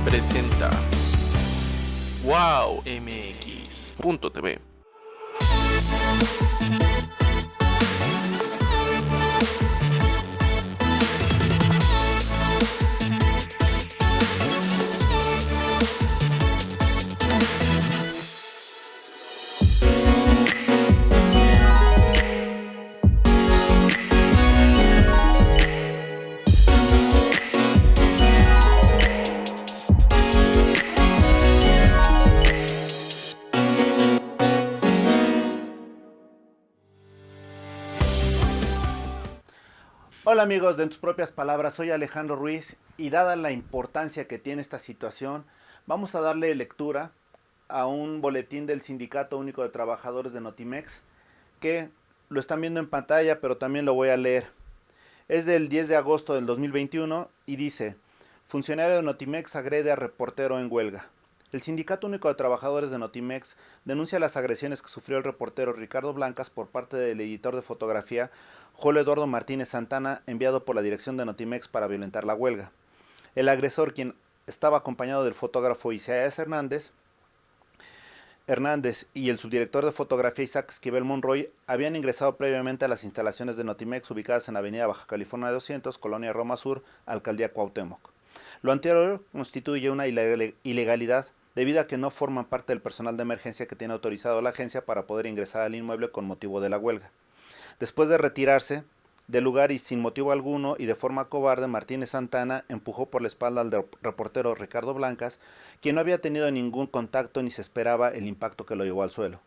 presenta WowMX.tv. Hola amigos, de En tus propias palabras, soy Alejandro Ruiz y dada la importancia que tiene esta situación, vamos a darle lectura a un boletín del Sindicato Único de Trabajadores de Notimex, que lo están viendo en pantalla, pero también lo voy a leer. Es del 10 de agosto del 2021 y dice: funcionario de Notimex agrede a reportero en huelga. El Sindicato Único de Trabajadores de Notimex denuncia las agresiones que sufrió el reportero Ricardo Blancas por parte del editor de fotografía Julio Eduardo Martínez Santana, enviado por la dirección de Notimex para violentar la huelga. El agresor, quien estaba acompañado del fotógrafo Isaías Hernández y el subdirector de fotografía Isaac Esquivel Monroy, habían ingresado previamente a las instalaciones de Notimex ubicadas en Avenida Baja California 200, Colonia Roma Sur, Alcaldía Cuauhtémoc. Lo anterior constituye una ilegalidad debido a que no forman parte del personal de emergencia que tiene autorizado la agencia para poder ingresar al inmueble con motivo de la huelga. Después de retirarse del lugar y sin motivo alguno y de forma cobarde, Martínez Santana empujó por la espalda al reportero Ricardo Blancas, quien no había tenido ningún contacto ni se esperaba el impacto que lo llevó al suelo.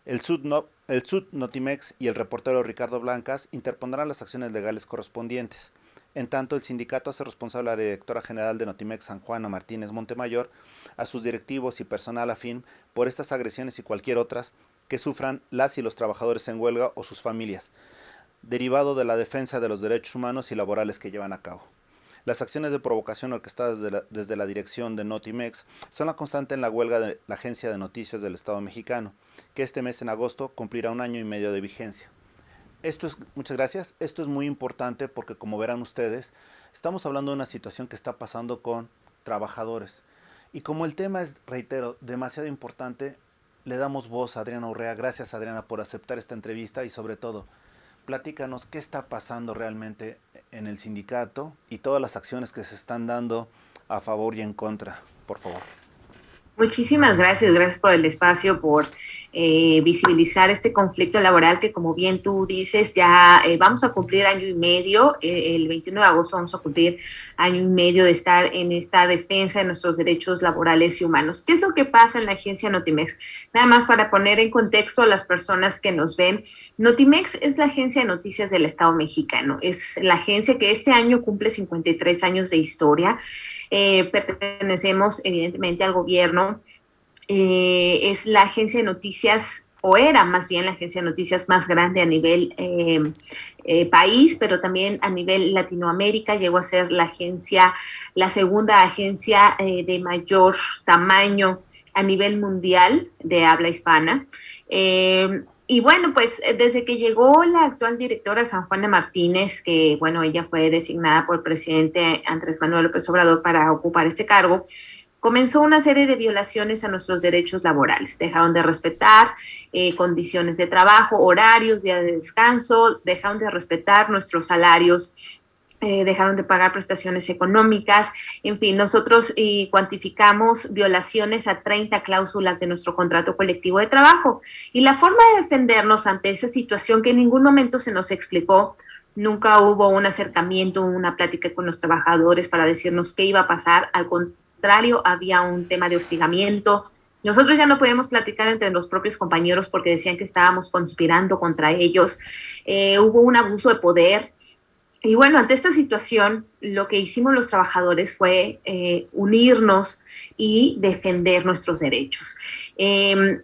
El Sud Notimex y el reportero Ricardo Blancas interpondrán las acciones legales correspondientes. En tanto, el sindicato hace responsable a la directora general de Notimex, San Juana Martínez Montemayor, a sus directivos y personal afín por estas agresiones y cualquier otras que sufran las y los trabajadores en huelga o sus familias, derivado de la defensa de los derechos humanos y laborales que llevan a cabo. Las acciones de provocación orquestadas desde la dirección de Notimex son la constante en la huelga de la Agencia de Noticias del Estado Mexicano, que este mes en agosto cumplirá 1 año y medio de vigencia. Muchas gracias. Esto es muy importante porque, como verán ustedes, estamos hablando de una situación que está pasando con trabajadores. Y como el tema es, reitero, demasiado importante, le damos voz a Adriana Urrea. Gracias, Adriana, por aceptar esta entrevista y, sobre todo, platícanos qué está pasando realmente en el sindicato y todas las acciones que se están dando a favor y en contra, por favor. Muchísimas gracias por el espacio, por visibilizar este conflicto laboral que, como bien tú dices, ya vamos a cumplir 1 año y medio, el 21 de agosto vamos a cumplir 1 año y medio de estar en esta defensa de nuestros derechos laborales y humanos. ¿Qué es lo que pasa en la agencia Notimex? Nada más para poner en contexto a las personas que nos ven, Notimex es la agencia de noticias del Estado mexicano, es la agencia que este año cumple 53 años de historia. Pertenecemos evidentemente al gobierno, es la agencia de noticias, o era más bien la agencia de noticias más grande a nivel país, pero también a nivel Latinoamérica. Llegó a ser la segunda agencia de mayor tamaño a nivel mundial de habla hispana. Y bueno, pues desde que llegó la actual directora San Juana Martínez, que bueno, ella fue designada por el presidente Andrés Manuel López Obrador para ocupar este cargo, comenzó una serie de violaciones a nuestros derechos laborales. Dejaron de respetar condiciones de trabajo, horarios, días de descanso, dejaron de respetar nuestros salarios, dejaron de pagar prestaciones económicas. En fin, nosotros cuantificamos violaciones a 30 cláusulas de nuestro contrato colectivo de trabajo. Y la forma de defendernos ante esa situación, que en ningún momento se nos explicó, nunca hubo un acercamiento, una plática con los trabajadores para decirnos qué iba a pasar. Al contrario, había un tema de hostigamiento. Nosotros ya no podíamos platicar entre los propios compañeros porque decían que estábamos conspirando contra ellos. Hubo un abuso de poder. Y bueno, ante esta situación, lo que hicimos los trabajadores fue unirnos y defender nuestros derechos.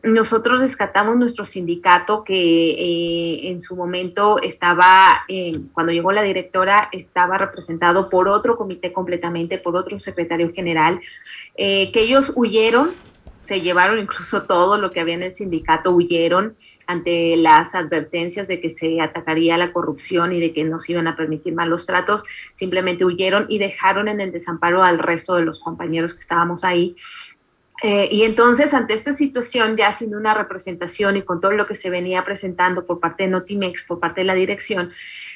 Nosotros rescatamos nuestro sindicato que en su momento estaba, cuando llegó la directora, estaba representado por otro comité completamente, por otro secretario general, que ellos huyeron, se llevaron incluso todo lo que había en el sindicato, huyeron. ante las advertencias de que se atacaría la corrupción y de que no se iban a permitir malos tratos, simplemente huyeron y dejaron en el desamparo al resto de los compañeros que estábamos ahí. Y entonces, ante esta situación, ya sin una representación y con todo lo que se venía presentando por parte de Notimex, por parte de la dirección,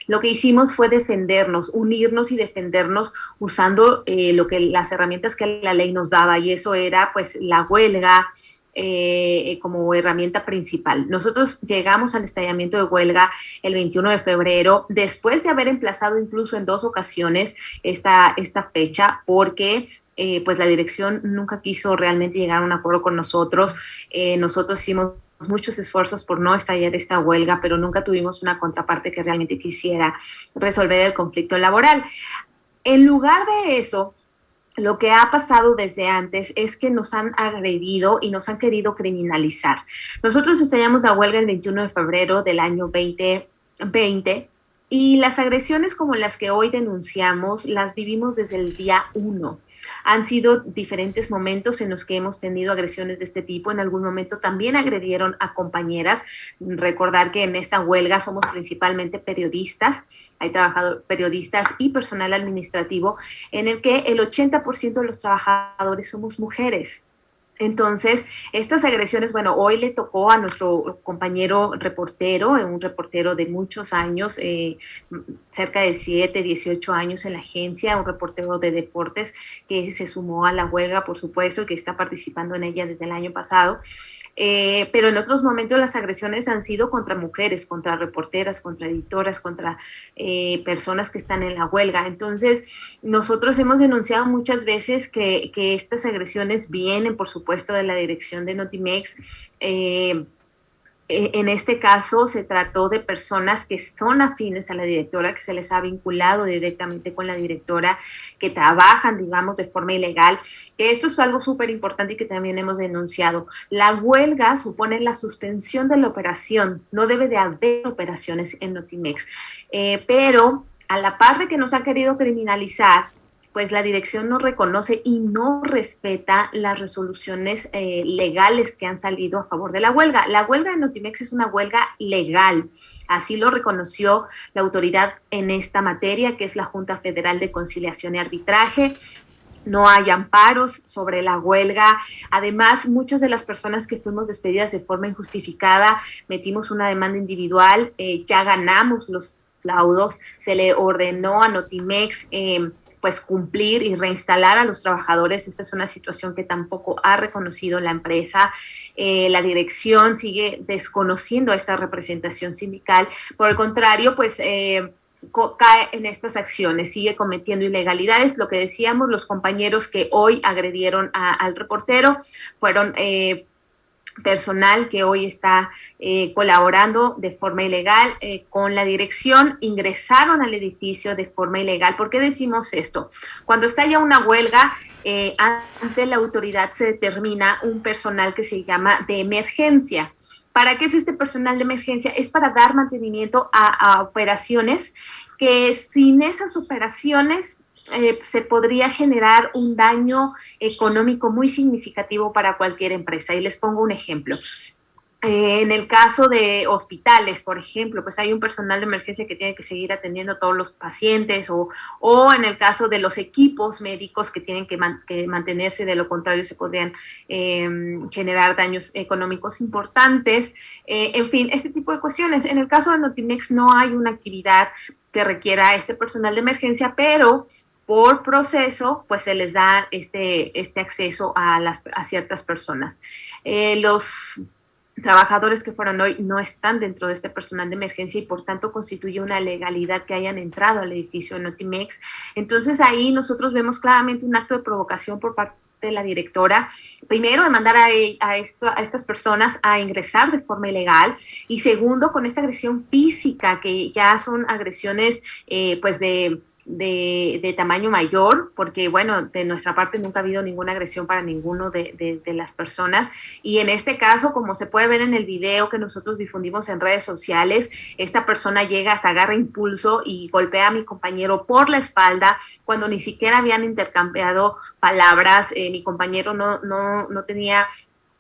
lo que hicimos fue defendernos, unirnos y defendernos usando las herramientas que la ley nos daba, y eso era pues la huelga, como herramienta principal. Nosotros llegamos al estallamiento de huelga el 21 de febrero, después de haber emplazado incluso en 2 ocasiones esta fecha, porque pues la dirección nunca quiso realmente llegar a un acuerdo con nosotros. Nosotros hicimos muchos esfuerzos por no estallar esta huelga, pero nunca tuvimos una contraparte que realmente quisiera resolver el conflicto laboral. En lugar de eso, lo que ha pasado desde antes es que nos han agredido y nos han querido criminalizar. Nosotros estallamos la huelga el 21 de febrero del año 2020 y las agresiones como las que hoy denunciamos las vivimos desde el día 1. Han sido diferentes momentos en los que hemos tenido agresiones de este tipo. En algún momento también agredieron a compañeras. Recordar que en esta huelga somos principalmente periodistas, hay periodistas y personal administrativo, en el que el 80% de los trabajadores somos mujeres. Entonces, estas agresiones, bueno, hoy le tocó a nuestro compañero reportero, un reportero de muchos años, cerca de 7, 18 años en la agencia, un reportero de deportes que se sumó a la huelga, por supuesto, y que está participando en ella desde el año pasado. Pero en otros momentos las agresiones han sido contra mujeres, contra reporteras, contra editoras, contra personas que están en la huelga. Entonces, nosotros hemos denunciado muchas veces que estas agresiones vienen, por supuesto, de la dirección de Notimex. En este caso se trató de personas que son afines a la directora, que se les ha vinculado directamente con la directora, que trabajan, digamos, de forma ilegal. Esto es algo súper importante y que también hemos denunciado. La huelga supone la suspensión de la operación, no debe de haber operaciones en Notimex, pero a la par de que nos ha querido criminalizar, pues la dirección no reconoce y no respeta las resoluciones legales que han salido a favor de la huelga. La huelga de Notimex es una huelga legal, así lo reconoció la autoridad en esta materia, que es la Junta Federal de Conciliación y Arbitraje. No hay amparos sobre la huelga. Además, muchas de las personas que fuimos despedidas de forma injustificada, metimos una demanda individual, ya ganamos los laudos, se le ordenó a Notimex pues cumplir y reinstalar a los trabajadores. Esta es una situación que tampoco ha reconocido la empresa. La dirección sigue desconociendo esta representación sindical. Por el contrario, pues cae en estas acciones, sigue cometiendo ilegalidades. Lo que decíamos, los compañeros que hoy agredieron al reportero fueron personal que hoy está colaborando de forma ilegal con la dirección, ingresaron al edificio de forma ilegal. ¿Por qué decimos esto? Cuando estalla una huelga, ante la autoridad se determina un personal que se llama de emergencia. ¿Para qué es este personal de emergencia? Es para dar mantenimiento a operaciones que sin esas operaciones se podría generar un daño económico muy significativo para cualquier empresa. Y les pongo un ejemplo. En el caso de hospitales, por ejemplo, pues hay un personal de emergencia que tiene que seguir atendiendo a todos los pacientes, o en el caso de los equipos médicos que tienen que mantenerse, de lo contrario se podrían generar daños económicos importantes. En fin, este tipo de cuestiones. En el caso de Notimex no hay una actividad que requiera este personal de emergencia, pero por proceso, pues se les da este acceso a ciertas personas. Los trabajadores que fueron hoy no están dentro de este personal de emergencia y por tanto constituye una legalidad que hayan entrado al edificio de Notimex. Entonces ahí nosotros vemos claramente un acto de provocación por parte de la directora, primero de mandar a estas personas a ingresar de forma ilegal, y segundo con esta agresión física, que ya son agresiones pues de tamaño mayor, porque bueno, de nuestra parte nunca ha habido ninguna agresión para ninguno de las personas, y en este caso, como se puede ver en el video que nosotros difundimos en redes sociales, esta persona llega hasta agarra impulso y golpea a mi compañero por la espalda cuando ni siquiera habían intercambiado palabras. Mi compañero no tenía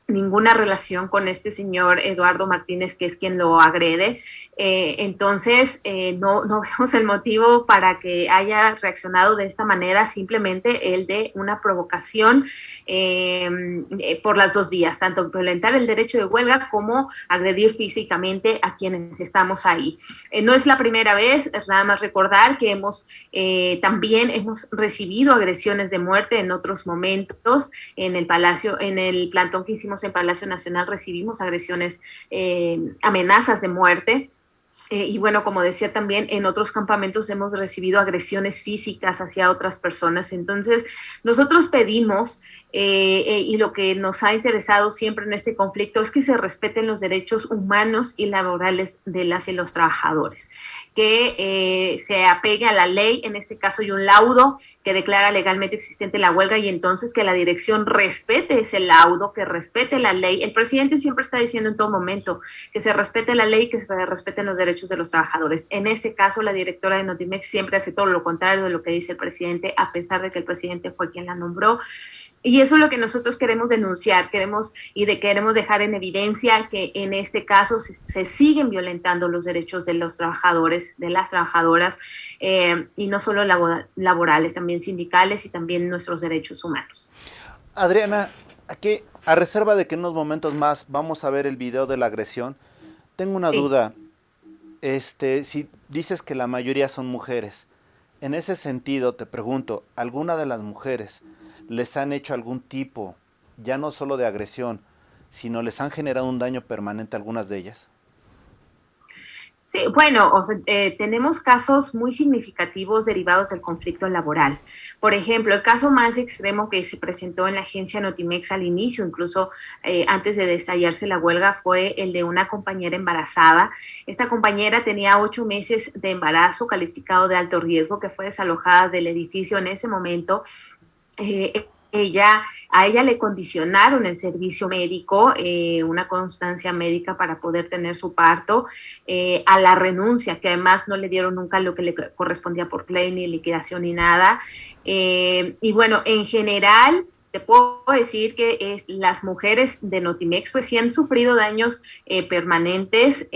ninguna relación con este señor Eduardo Martínez, que es quien lo agrede. Entonces, no vemos el motivo para que haya reaccionado de esta manera, simplemente el de una provocación por las dos vías, tanto violentar el derecho de huelga como agredir físicamente a quienes estamos ahí. No es la primera vez, es nada más recordar que también hemos recibido agresiones de muerte en otros momentos. En el Palacio, en el plantón que hicimos en Palacio Nacional, recibimos agresiones, amenazas de muerte. Y bueno, como decía también, en otros campamentos hemos recibido agresiones físicas hacia otras personas. Entonces, nosotros pedimos, y lo que nos ha interesado siempre en este conflicto es que se respeten los derechos humanos y laborales de las y los trabajadores, que se apegue a la ley. En este caso hay un laudo que declara legalmente existente la huelga, y entonces que la dirección respete ese laudo, que respete la ley. El presidente siempre está diciendo en todo momento que se respete la ley y que se respeten los derechos de los trabajadores. En este caso, la directora de Notimex siempre hace todo lo contrario de lo que dice el presidente, a pesar de que el presidente fue quien la nombró. Y eso es lo que nosotros queremos denunciar, queremos dejar en evidencia que en este caso se siguen violentando los derechos de los trabajadores, de las trabajadoras, y no solo laborales, también sindicales y también nuestros derechos humanos. Adriana, aquí, a reserva de que en unos momentos más vamos a ver el video de la agresión, tengo una duda. Si dices que la mayoría son mujeres, en ese sentido te pregunto, ¿alguna de las mujeres les han hecho algún tipo, ya no solo de agresión, sino les han generado un daño permanente a algunas de ellas? Sí, bueno, tenemos casos muy significativos derivados del conflicto laboral. Por ejemplo, el caso más extremo que se presentó en la agencia Notimex al inicio, incluso antes de estallarse la huelga, fue el de una compañera embarazada. Esta compañera tenía 8 meses de embarazo calificado de alto riesgo, que fue desalojada del edificio en ese momento. A ella le condicionaron el servicio médico, una constancia médica para poder tener su parto, a la renuncia, que además no le dieron nunca lo que le correspondía por ley, ni liquidación ni nada. Y bueno, en general, te puedo decir que las mujeres de Notimex pues sí han sufrido daños permanentes,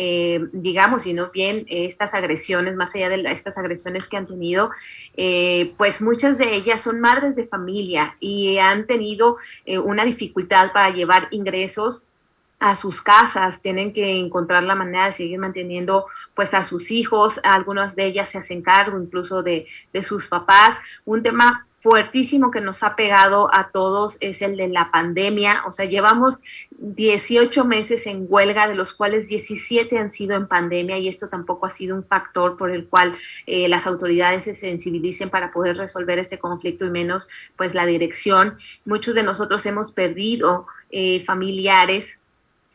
digamos, y no bien estas agresiones, más allá de estas agresiones que han tenido, pues muchas de ellas son madres de familia y han tenido una dificultad para llevar ingresos a sus casas, tienen que encontrar la manera de seguir manteniendo pues a sus hijos. Algunas de ellas se hacen cargo incluso de sus papás. Un tema fuertísimo que nos ha pegado a todos es el de la pandemia. O sea, llevamos 18 meses en huelga, de los cuales 17 han sido en pandemia, y esto tampoco ha sido un factor por el cual las autoridades se sensibilicen para poder resolver este conflicto, y menos pues la dirección. Muchos de nosotros hemos perdido familiares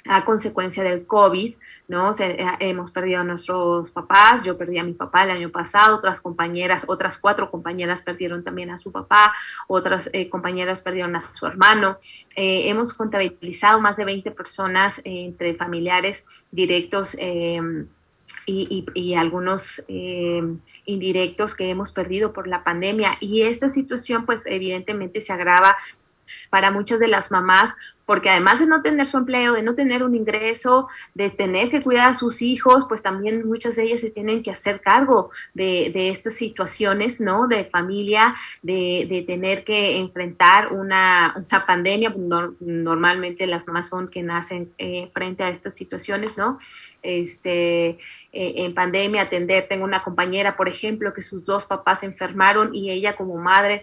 a consecuencia del COVID, ¿no? Hemos perdido a nuestros papás. Yo perdí a mi papá el año pasado, otras 4 compañeras perdieron también a su papá, otras compañeras perdieron a su hermano. Hemos contabilizado más de 20 personas entre familiares directos y algunos indirectos que hemos perdido por la pandemia. Y esta situación pues evidentemente se agrava para muchas de las mamás, porque además de no tener su empleo, de no tener un ingreso, de tener que cuidar a sus hijos, pues también muchas de ellas se tienen que hacer cargo de estas situaciones, ¿no? De familia, de tener que enfrentar una pandemia. Normalmente las mamás son quienes hacen frente a estas situaciones, ¿no? En pandemia atender. Tengo una compañera, por ejemplo, que sus 2 papás se enfermaron, y ella como madre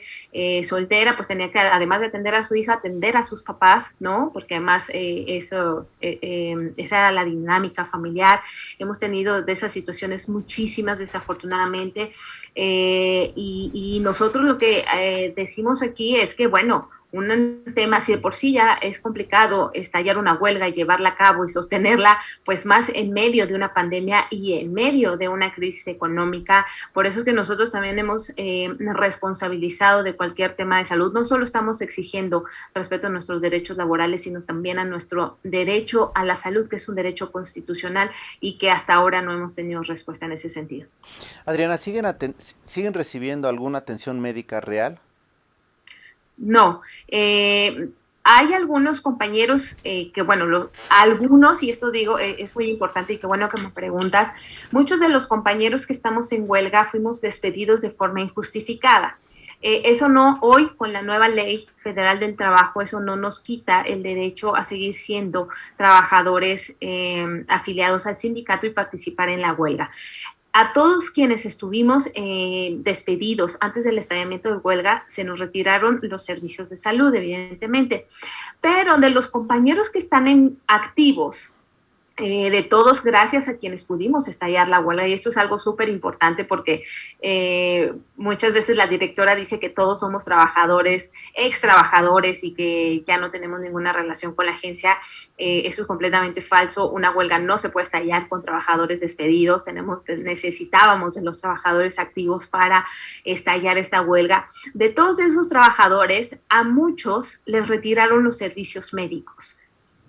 soltera, pues tenía que, además de atender a su hija, atender a sus papás, ¿no? Porque además esa era la dinámica familiar. Hemos tenido de esas situaciones muchísimas, desafortunadamente, y nosotros lo que decimos aquí es que, bueno, un tema, si de por sí ya es complicado estallar una huelga y llevarla a cabo y sostenerla, pues más en medio de una pandemia y en medio de una crisis económica. Por eso es que nosotros también hemos responsabilizado de cualquier tema de salud. No solo estamos exigiendo respeto a nuestros derechos laborales, sino también a nuestro derecho a la salud, que es un derecho constitucional y que hasta ahora no hemos tenido respuesta en ese sentido. Adriana, ¿siguen recibiendo alguna atención médica real? No, Hay algunos compañeros que, bueno, algunos, y esto digo, es muy importante y qué bueno que me preguntas, muchos de los compañeros que estamos en huelga fuimos despedidos de forma injustificada. Eso no, hoy con la nueva ley federal del trabajo, eso no nos quita el derecho a seguir siendo trabajadores afiliados al sindicato y participar en la huelga. A todos quienes estuvimos despedidos antes del estallamiento de huelga, se nos retiraron los servicios de salud, evidentemente, pero de los compañeros que están activos, de todos, gracias a quienes pudimos estallar la huelga, y esto es algo súper importante porque muchas veces la directora dice que todos somos trabajadores, ex trabajadores y que ya no tenemos ninguna relación con la agencia. Eso es completamente falso. Una huelga no se puede estallar con trabajadores despedidos. Necesitábamos de los trabajadores activos para estallar esta huelga. De todos esos trabajadores, a muchos les retiraron los servicios médicos.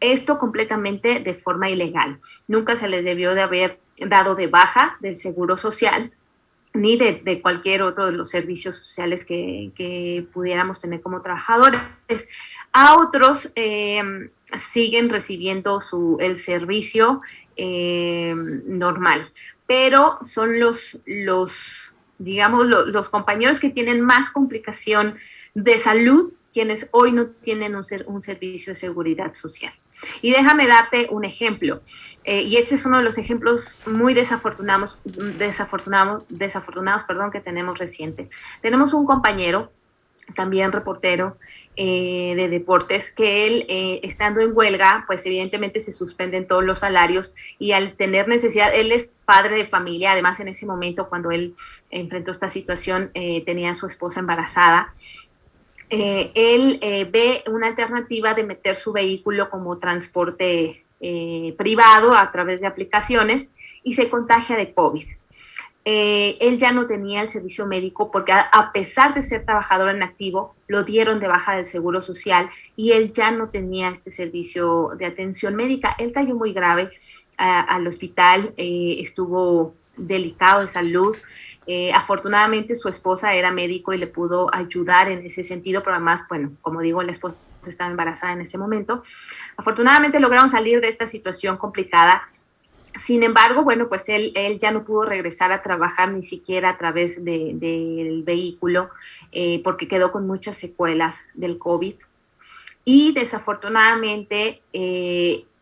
Esto completamente de forma ilegal. Nunca se les debió de haber dado de baja del Seguro Social ni de cualquier otro de los servicios sociales que pudiéramos tener como trabajadores. A otros siguen recibiendo el servicio normal, pero son digamos, los compañeros que tienen más complicación de salud quienes hoy no tienen un servicio de seguridad social. Y déjame darte un ejemplo, y este es uno de los ejemplos muy desafortunados, que tenemos reciente. Tenemos un compañero, también reportero de deportes, que él, estando en huelga, pues evidentemente se suspenden todos los salarios y al tener necesidad, él es padre de familia, además en ese momento cuando él enfrentó esta situación tenía a su esposa embarazada. Él ve una alternativa de meter su vehículo como transporte privado a través de aplicaciones y se contagia de COVID. Él ya no tenía el servicio médico porque a pesar de ser trabajador en activo, lo dieron de baja del Seguro Social y él ya no tenía este servicio de atención médica. Él cayó muy grave al hospital, estuvo delicado de salud. Afortunadamente su esposa era médico y le pudo ayudar en ese sentido, pero además, bueno, como digo, la esposa estaba embarazada en ese momento. Afortunadamente lograron salir de esta situación complicada. Sin embargo, bueno, pues él ya no pudo regresar a trabajar ni siquiera a través del vehículo porque quedó con muchas secuelas del COVID. Y desafortunadamente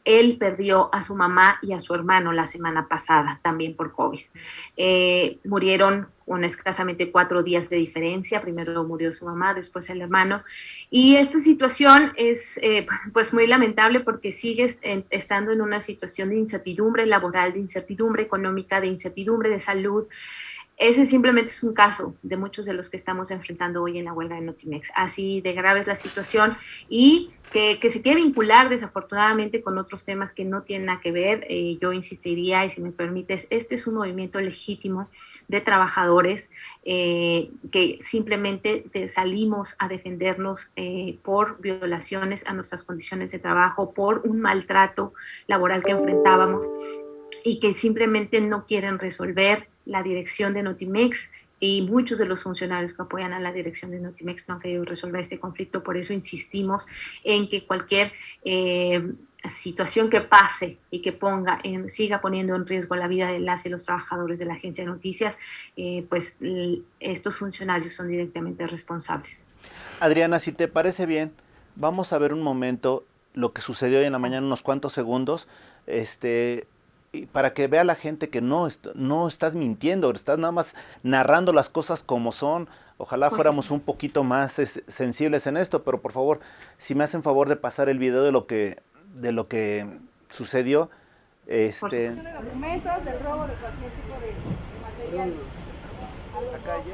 él perdió a su mamá y a su hermano la semana pasada, también por COVID. Murieron con escasamente 4 días de diferencia. Primero murió su mamá, después el hermano. Y esta situación es pues muy lamentable porque sigue estando en una situación de incertidumbre laboral, de incertidumbre económica, de incertidumbre de salud. Ese simplemente es un caso de muchos de los que estamos enfrentando hoy en la huelga de Notimex. Así de grave es la situación y que se quiere vincular desafortunadamente con otros temas que no tienen nada que ver. Yo insistiría, y si me permites, este es un movimiento legítimo de trabajadores que simplemente salimos a defendernos por violaciones a nuestras condiciones de trabajo, por un maltrato laboral que enfrentábamos y que simplemente no quieren resolver. La dirección de Notimex y muchos de los funcionarios que apoyan a la dirección de Notimex no han querido resolver este conflicto. Por eso insistimos en que cualquier situación que pase y que siga poniendo en riesgo la vida de las y los trabajadores de la agencia de noticias, pues estos funcionarios son directamente responsables. Adriana, si te parece bien, vamos a ver un momento lo que sucedió hoy en la mañana, unos cuantos segundos, y para que vea la gente que no estás mintiendo, estás nada más narrando las cosas como son. Ojalá fuéramos un poquito más sensibles en esto, pero por favor, si me hacen favor de pasar el video de lo que sucedió. Argumentos del robo de cualquier tipo de material a la calle.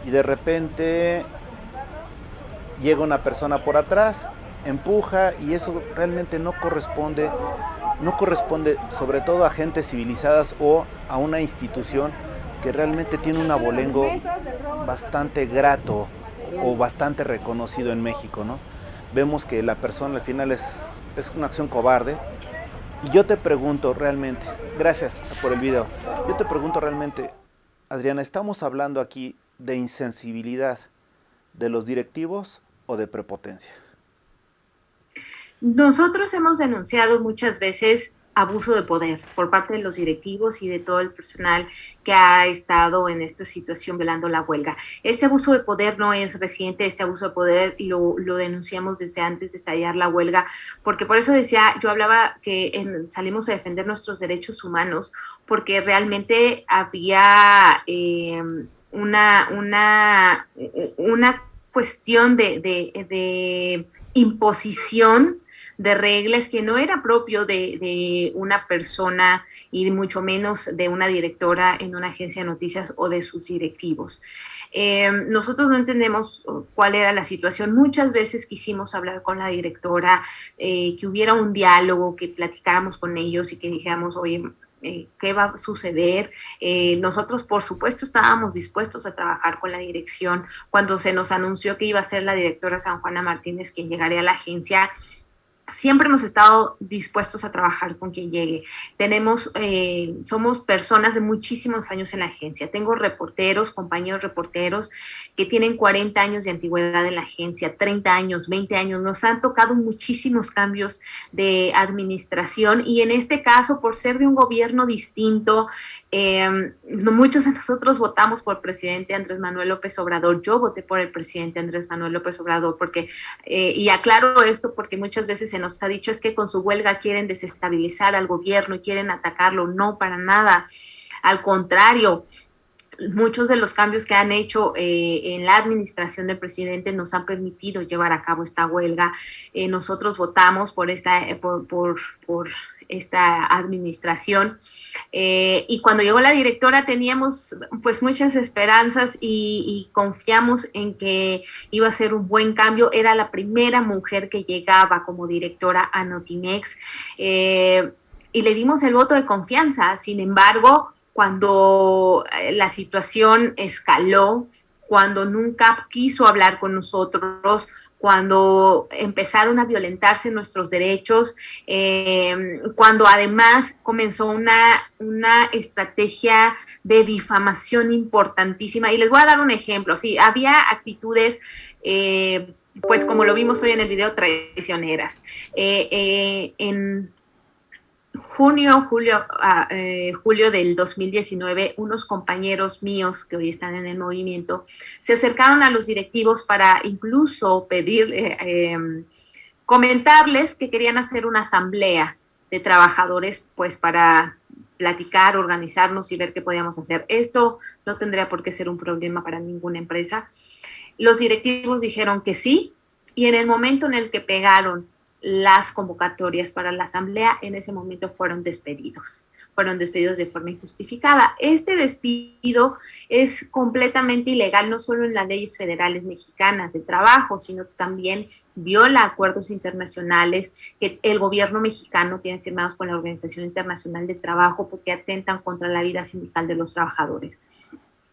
Y de repente llega una persona por atrás, empuja, y eso realmente no corresponde sobre todo a gentes civilizadas o a una institución que realmente tiene un abolengo bastante grato o bastante reconocido en México, ¿no? Vemos que la persona al final es una acción cobarde. Y yo te pregunto realmente, gracias por el video, yo te pregunto realmente, Adriana, ¿estamos hablando aquí de insensibilidad de los directivos o de prepotencia? Nosotros hemos denunciado muchas veces abuso de poder por parte de los directivos y de todo el personal que ha estado en esta situación velando la huelga. Este abuso de poder no es reciente, este abuso de poder lo denunciamos desde antes de estallar la huelga, porque por eso decía, yo hablaba que salimos a defender nuestros derechos humanos, porque realmente había una cuestión de imposición de reglas que no era propio de una persona y mucho menos de una directora en una agencia de noticias o de sus directivos. Nosotros no entendemos cuál era la situación. Muchas veces quisimos hablar con la directora, que hubiera un diálogo, que platicáramos con ellos y que dijéramos, oye, qué va a suceder. Nosotros, por supuesto, estábamos dispuestos a trabajar con la dirección. Cuando se nos anunció que iba a ser la directora San Juana Martínez quien llegaría a la agencia, siempre hemos estado dispuestos a trabajar con quien llegue. Somos personas de muchísimos años en la agencia. Tengo reporteros, compañeros reporteros que tienen 40 años de antigüedad en la agencia, 30 años, 20 años. Nos han tocado muchísimos cambios de administración y en este caso, por ser de un gobierno distinto, muchos de nosotros votamos por el presidente Andrés Manuel López Obrador. Yo voté por el presidente Andrés Manuel López Obrador porque, y aclaro esto porque muchas veces se nos ha dicho es que con su huelga quieren desestabilizar al gobierno y quieren atacarlo. No, para nada. Al contrario, muchos de los cambios que han hecho en la administración del presidente nos han permitido llevar a cabo esta huelga. Nosotros votamos por esta administración y cuando llegó la directora teníamos pues muchas esperanzas y confiamos en que iba a ser un buen cambio. Era la primera mujer que llegaba como directora a Notimex y le dimos el voto de confianza. Sin embargo, cuando la situación escaló, cuando nunca quiso hablar con nosotros, cuando empezaron a violentarse nuestros derechos, cuando además comenzó una estrategia de difamación importantísima. Y les voy a dar un ejemplo. Sí, había actitudes, pues como lo vimos hoy en el video, traicioneras. En julio del 2019, unos compañeros míos que hoy están en el movimiento se acercaron a los directivos para incluso pedir, comentarles que querían hacer una asamblea de trabajadores, pues para platicar, organizarnos y ver qué podíamos hacer. Esto no tendría por qué ser un problema para ninguna empresa. Los directivos dijeron que sí, y en el momento en el que pegaron las convocatorias para la asamblea, en ese momento fueron despedidos de forma injustificada. Este despido es completamente ilegal, no solo en las leyes federales mexicanas de trabajo, sino también viola acuerdos internacionales que el gobierno mexicano tiene firmados con la Organización Internacional de Trabajo, porque atentan contra la vida sindical de los trabajadores.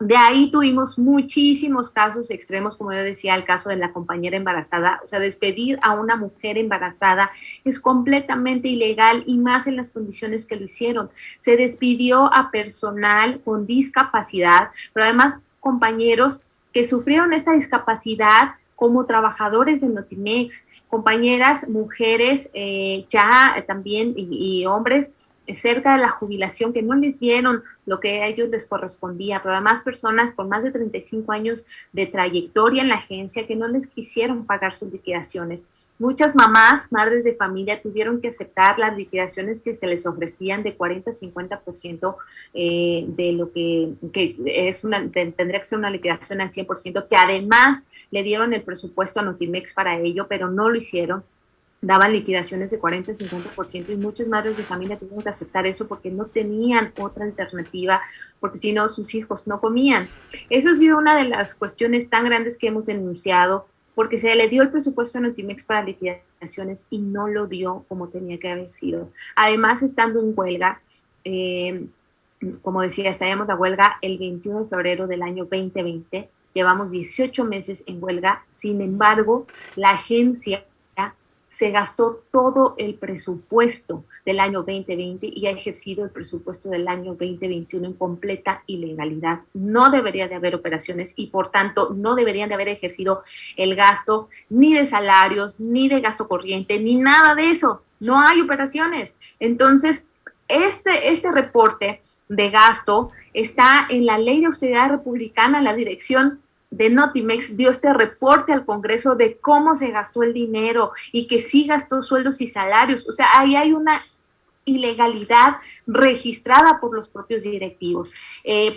De ahí tuvimos muchísimos casos extremos, como yo decía, el caso de la compañera embarazada. O sea, despedir a una mujer embarazada es completamente ilegal, y más en las condiciones que lo hicieron. Se despidió a personal con discapacidad, pero además compañeros que sufrieron esta discapacidad como trabajadores de Notimex, compañeras, mujeres ya también y hombres cerca de la jubilación, que no les dieron lo que a ellos les correspondía, pero además personas con más de 35 años de trayectoria en la agencia que no les quisieron pagar sus liquidaciones. Muchas mamás, madres de familia, tuvieron que aceptar las liquidaciones que se les ofrecían de 40-50% de lo que es tendría que ser una liquidación al 100%, que además le dieron el presupuesto a Notimex para ello, pero no lo hicieron. Daban liquidaciones de 40-50% y muchas madres de familia tuvieron que aceptar eso porque no tenían otra alternativa, porque si no sus hijos no comían. Eso ha sido una de las cuestiones tan grandes que hemos denunciado, porque se le dio el presupuesto a Notimex para liquidaciones y no lo dio como tenía que haber sido. Además, estando en huelga, como decía, estábamos de huelga el 21 de febrero del año 2020, llevamos 18 meses en huelga. Sin embargo, la agencia se gastó todo el presupuesto del año 2020 y ha ejercido el presupuesto del año 2021 en completa ilegalidad. No debería de haber operaciones y por tanto no deberían de haber ejercido el gasto ni de salarios, ni de gasto corriente, ni nada de eso. No hay operaciones. Entonces, este reporte de gasto está en la Ley de Austeridad Republicana. La dirección de Notimex dio este reporte al Congreso de cómo se gastó el dinero y que sí gastó sueldos y salarios. O sea, ahí hay una ilegalidad registrada por los propios directivos.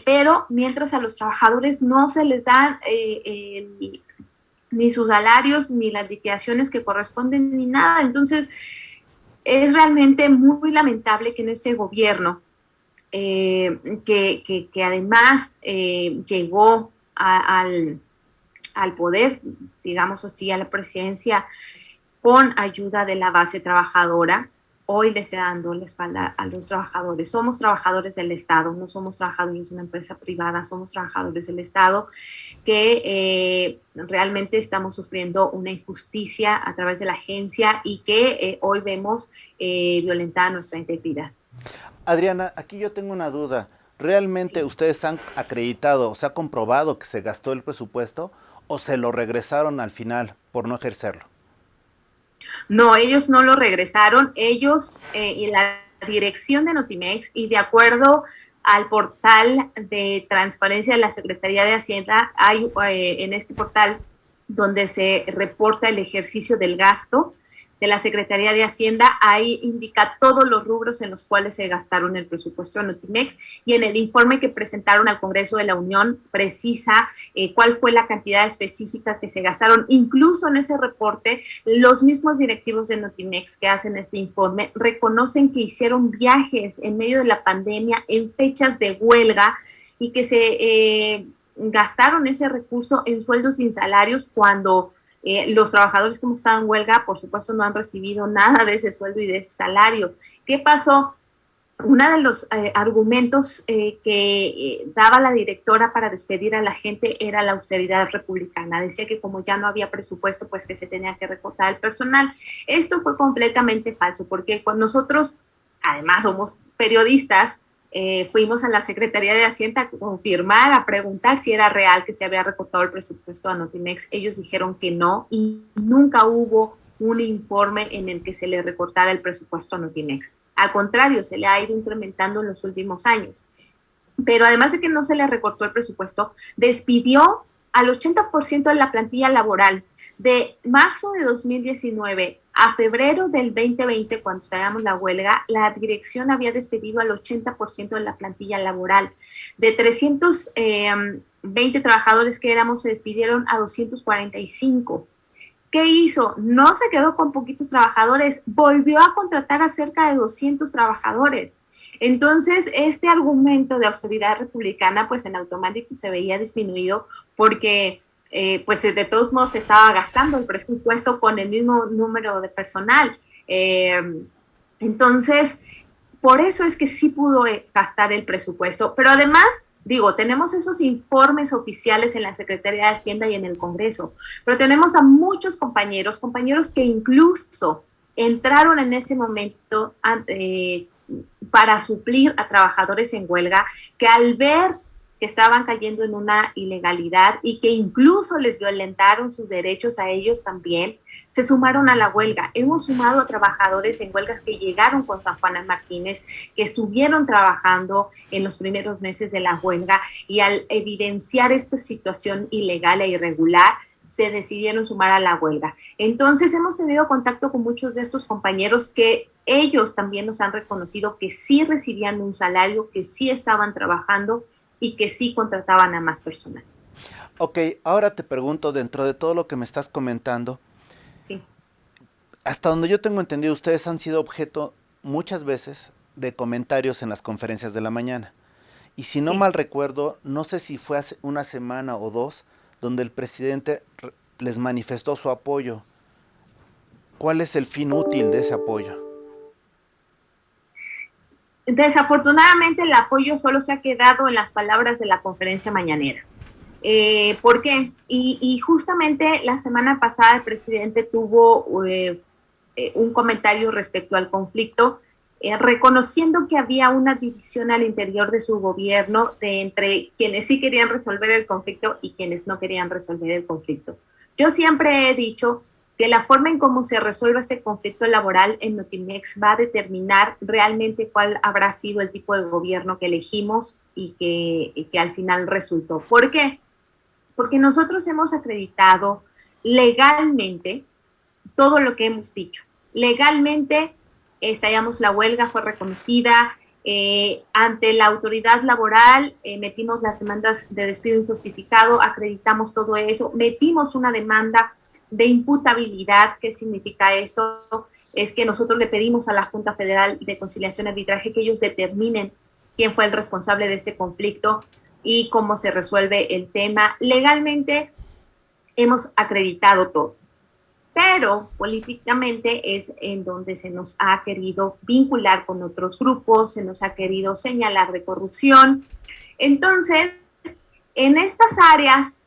Pero mientras a los trabajadores no se les dan ni sus salarios, ni las liquidaciones que corresponden, ni nada. Entonces, es realmente muy lamentable que en este gobierno, que además llegó al poder, digamos así, a la presidencia con ayuda de la base trabajadora, hoy le está dando la espalda a los trabajadores. Somos trabajadores del Estado, no somos trabajadores de una empresa privada, somos trabajadores del Estado que realmente estamos sufriendo una injusticia a través de la agencia y que hoy vemos violentada nuestra integridad. Adriana, aquí yo tengo una duda. ¿Realmente sí ustedes han acreditado o se ha comprobado que se gastó el presupuesto o se lo regresaron al final por no ejercerlo? No, ellos no lo regresaron, ellos y la dirección de Notimex, y de acuerdo al portal de transparencia de la Secretaría de Hacienda, hay en este portal donde se reporta el ejercicio del gasto de la Secretaría de Hacienda, ahí indica todos los rubros en los cuales se gastaron el presupuesto de Notimex, y en el informe que presentaron al Congreso de la Unión precisa cuál fue la cantidad específica que se gastaron. Incluso en ese reporte, los mismos directivos de Notimex que hacen este informe reconocen que hicieron viajes en medio de la pandemia en fechas de huelga y que se gastaron ese recurso en sueldos sin salarios cuando los trabajadores que hemos estado en huelga, por supuesto, no han recibido nada de ese sueldo y de ese salario. ¿Qué pasó? Uno de los argumentos que daba la directora para despedir a la gente era la austeridad republicana. Decía que como ya no había presupuesto, pues que se tenía que recortar el personal. Esto fue completamente falso, porque cuando nosotros, además, somos periodistas, fuimos a la Secretaría de Hacienda a confirmar, a preguntar si era real que se había recortado el presupuesto a Notimex. Ellos dijeron que no y nunca hubo un informe en el que se le recortara el presupuesto a Notimex. Al contrario, se le ha ido incrementando en los últimos años. Pero además de que no se le recortó el presupuesto, despidió al 80% de la plantilla laboral. De marzo de 2019 a febrero del 2020, cuando estábamos la huelga, la dirección había despedido al 80% de la plantilla laboral. De 320 trabajadores que éramos, se despidieron a 245. ¿Qué hizo? No se quedó con poquitos trabajadores, volvió a contratar a cerca de 200 trabajadores. Entonces, este argumento de austeridad republicana, pues en automático se veía disminuido porque pues de todos modos se estaba gastando el presupuesto con el mismo número de personal. Entonces, por eso es que sí pudo gastar el presupuesto. Pero además, digo, tenemos esos informes oficiales en la Secretaría de Hacienda y en el Congreso, pero tenemos a muchos compañeros que incluso entraron en ese momento para suplir a trabajadores en huelga, que al ver que estaban cayendo en una ilegalidad y que incluso les violentaron sus derechos a ellos también, se sumaron a la huelga. Hemos sumado a trabajadores en huelgas que llegaron con San Juana Martínez, que estuvieron trabajando en los primeros meses de la huelga, y al evidenciar esta situación ilegal e irregular, se decidieron sumar a la huelga. Entonces hemos tenido contacto con muchos de estos compañeros que ellos también nos han reconocido que sí recibían un salario, que sí estaban trabajando y que sí contrataban a más personal. Ok, ahora te pregunto, dentro de todo lo que me estás comentando, sí, hasta donde yo tengo entendido, ustedes han sido objeto muchas veces de comentarios en las conferencias de la mañana. Y si no sí, mal recuerdo, no sé si fue hace una semana o dos, donde el presidente les manifestó su apoyo. ¿Cuál es el fin útil de ese apoyo? Desafortunadamente el apoyo solo se ha quedado en las palabras de la conferencia mañanera. ¿Por qué? Y justamente la semana pasada el presidente tuvo un comentario respecto al conflicto, reconociendo que había una división al interior de su gobierno entre quienes sí querían resolver el conflicto y quienes no querían resolver el conflicto. Yo siempre he dicho que la forma en cómo se resuelva este conflicto laboral en Notimex va a determinar realmente cuál habrá sido el tipo de gobierno que elegimos y que al final resultó. ¿Por qué? Porque nosotros hemos acreditado legalmente todo lo que hemos dicho. Legalmente estallamos la huelga, fue reconocida, ante la autoridad laboral metimos las demandas de despido injustificado, acreditamos todo eso, metimos una demanda de imputabilidad. ¿Qué significa esto? Es que nosotros le pedimos a la Junta Federal de Conciliación y Arbitraje que ellos determinen quién fue el responsable de este conflicto y cómo se resuelve el tema. Legalmente hemos acreditado todo, pero políticamente es en donde se nos ha querido vincular con otros grupos, se nos ha querido señalar de corrupción. Entonces, en estas áreas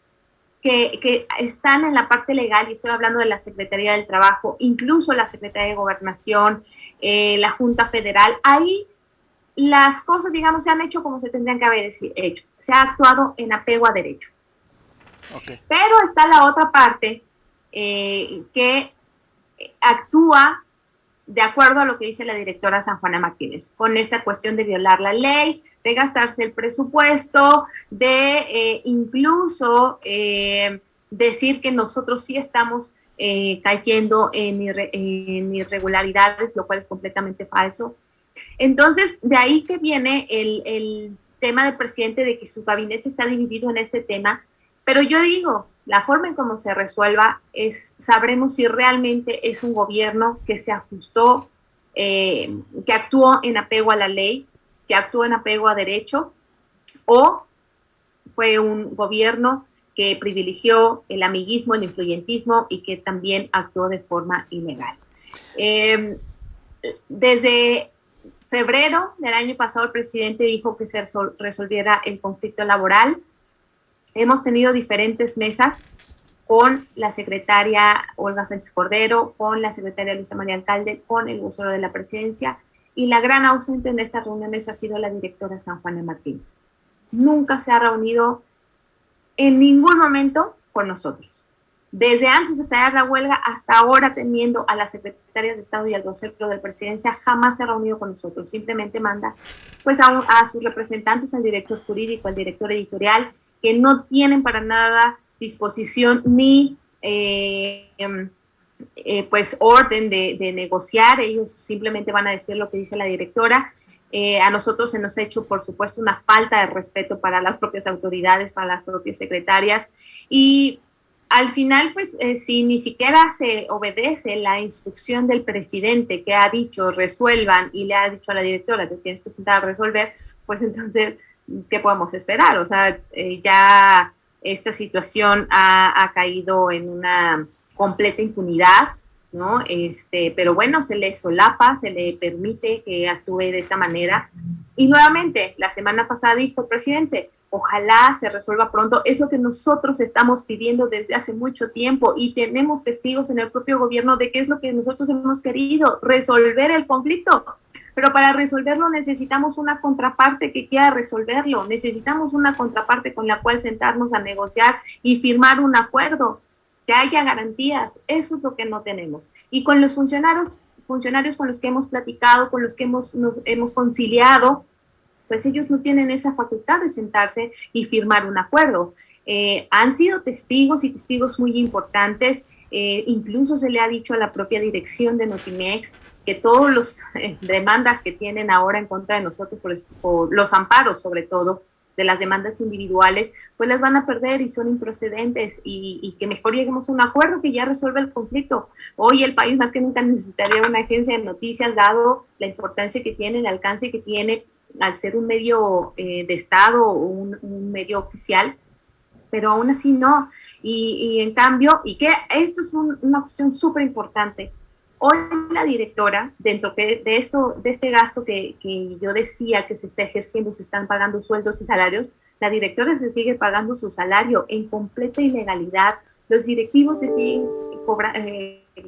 que están en la parte legal, y estoy hablando de la Secretaría del Trabajo, incluso la Secretaría de Gobernación, la Junta Federal, ahí las cosas, digamos, se han hecho como se tendrían que haber hecho. Se ha actuado en apego a derecho. Okay. Pero está la otra parte que actúa de acuerdo a lo que dice la directora San Juana Martínez, con esta cuestión de violar la ley, de gastarse el presupuesto, de incluso decir que nosotros sí estamos cayendo en irregularidades, lo cual es completamente falso. Entonces, de ahí que viene el tema del presidente de que su gabinete está dividido en este tema, pero yo digo, la forma en cómo se resuelva sabremos si realmente es un gobierno que se ajustó, que actuó en apego a la ley, que actuó en apego a derecho, o fue un gobierno que privilegió el amiguismo, el influyentismo y que también actuó de forma ilegal. Desde febrero del año pasado el presidente dijo que se resolviera el conflicto laboral. Hemos tenido diferentes mesas con la secretaria Olga Sánchez Cordero, con la secretaria Luisa María Alcalde, con el vocero de la presidencia, y la gran ausente en estas reuniones ha sido la directora San Juana Martínez. Nunca se ha reunido en ningún momento con nosotros. Desde antes de estallar la huelga hasta ahora, teniendo a las secretarias de Estado y al vocero de la presidencia, jamás se ha reunido con nosotros. Simplemente manda pues a sus representantes, al director jurídico, al director editorial, que no tienen para nada disposición ni pues orden de negociar. Ellos simplemente van a decir lo que dice la directora. A nosotros se nos ha hecho, por supuesto, una falta de respeto para las propias autoridades, para las propias secretarias, y al final, pues, si ni siquiera se obedece la instrucción del presidente que ha dicho resuelvan y le ha dicho a la directora que tienes que sentar a resolver, pues entonces, ¿qué podemos esperar? O sea, ya esta situación ha caído en una completa impunidad, ¿no? Pero bueno, se le solapa, se le permite que actúe de esta manera. Y nuevamente, la semana pasada dijo el presidente, ojalá se resuelva pronto. Es lo que nosotros estamos pidiendo desde hace mucho tiempo y tenemos testigos en el propio gobierno de qué es lo que nosotros hemos querido, resolver el conflicto. Pero para resolverlo necesitamos una contraparte que quiera resolverlo, necesitamos una contraparte con la cual sentarnos a negociar y firmar un acuerdo, que haya garantías. Eso es lo que no tenemos. Y con los funcionarios con los que hemos platicado, con los que nos hemos conciliado, pues ellos no tienen esa facultad de sentarse y firmar un acuerdo. Han sido testigos y testigos muy importantes. Incluso se le ha dicho a la propia dirección de Notimex que todos los demandas que tienen ahora en contra de nosotros, por los amparos sobre todo, de las demandas individuales, pues las van a perder y son improcedentes, y que mejor lleguemos a un acuerdo que ya resuelva el conflicto. Hoy el país más que nunca necesitaría una agencia de noticias, dado la importancia que tiene, el alcance que tiene, al ser un medio de Estado o un medio oficial, pero aún así no. Y en cambio, y que esto es una cuestión súper importante, hoy la directora, dentro de este gasto que yo decía que se está ejerciendo, se están pagando sueldos y salarios, la directora se sigue pagando su salario en completa ilegalidad. Los directivos se siguen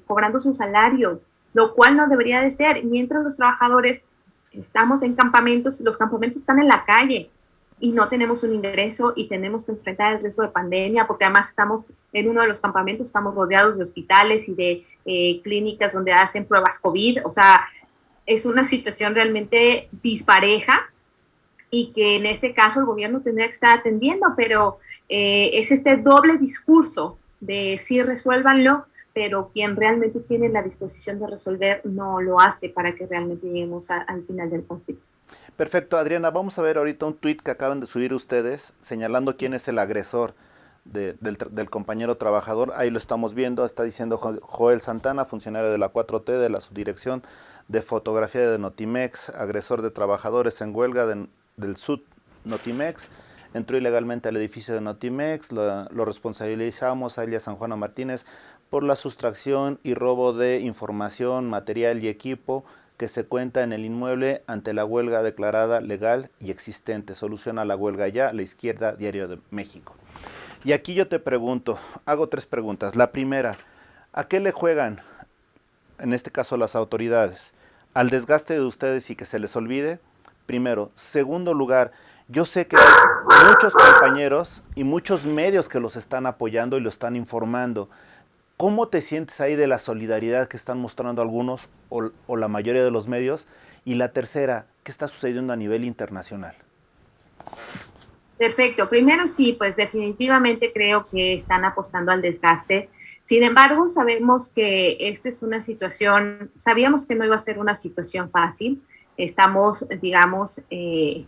cobrando su salario, lo cual no debería de ser, mientras los trabajadores estamos en campamentos, los campamentos están en la calle y no tenemos un ingreso y tenemos que enfrentar el riesgo de pandemia, porque además estamos en uno de los campamentos, estamos rodeados de hospitales y de clínicas donde hacen pruebas COVID, o sea, es una situación realmente dispareja y que en este caso el gobierno tendría que estar atendiendo, pero es este doble discurso de sí resuélvanlo, pero quien realmente tiene la disposición de resolver no lo hace para que realmente lleguemos al final del conflicto. Perfecto, Adriana, vamos a ver ahorita un tuit que acaban de subir ustedes señalando quién es el agresor del compañero trabajador. Ahí lo estamos viendo, está diciendo Joel Santana, funcionario de la 4T de la Subdirección de Fotografía de Notimex, agresor de trabajadores en huelga del SUT Notimex. Entró ilegalmente al edificio de Notimex, lo responsabilizamos a Elia San Juana Martínez por la sustracción y robo de información, material y equipo que se cuenta en el inmueble ante la huelga declarada legal y existente. Soluciona la huelga ya, La Izquierda, Diario de México. Y aquí yo te pregunto, hago 3 preguntas. La primera, ¿a qué le juegan, en este caso las autoridades? ¿Al desgaste de ustedes y que se les olvide? Primero. Segundo lugar, yo sé que hay muchos compañeros y muchos medios que los están apoyando y lo están informando. ¿Cómo te sientes ahí de la solidaridad que están mostrando algunos o la mayoría de los medios? Y la tercera, ¿qué está sucediendo a nivel internacional? Perfecto. Primero sí, pues definitivamente creo que están apostando al desgaste. Sin embargo, sabemos que esta es una situación, sabíamos que no iba a ser una situación fácil. Estamos, digamos,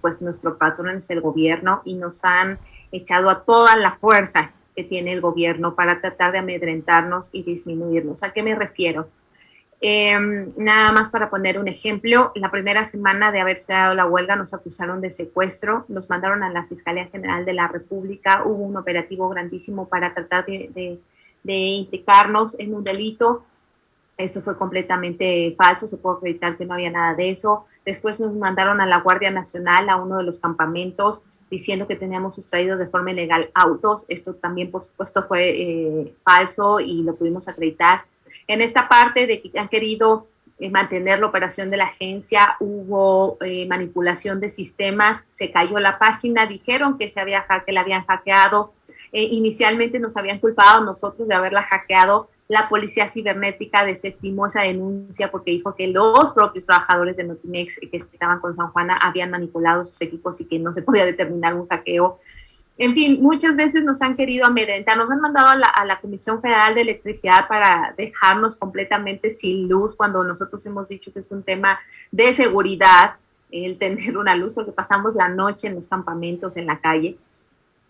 pues nuestro patrón es el gobierno y nos han echado a toda la fuerza que tiene el gobierno para tratar de amedrentarnos y disminuirnos. ¿A qué me refiero? Nada más para poner un ejemplo, la primera semana de haberse dado la huelga nos acusaron de secuestro, nos mandaron a la Fiscalía General de la República, hubo un operativo grandísimo para tratar de implicarnos en un delito. Esto fue completamente falso, se puede acreditar que no había nada de eso. Después nos mandaron a la Guardia Nacional a uno de los campamentos diciendo que teníamos sustraídos de forma ilegal autos. Esto también, por supuesto, fue falso y lo pudimos acreditar. En esta parte de que han querido mantener la operación de la agencia, hubo manipulación de sistemas, se cayó la página, dijeron que la habían hackeado. Inicialmente nos habían culpado nosotros de haberla hackeado. La policía cibernética desestimó esa denuncia porque dijo que los propios trabajadores de Notimex que estaban con San Juana habían manipulado sus equipos y que no se podía determinar un hackeo. En fin, muchas veces nos han querido amedrentar, nos han mandado a la Comisión Federal de Electricidad para dejarnos completamente sin luz cuando nosotros hemos dicho que es un tema de seguridad el tener una luz porque pasamos la noche en los campamentos, en la calle.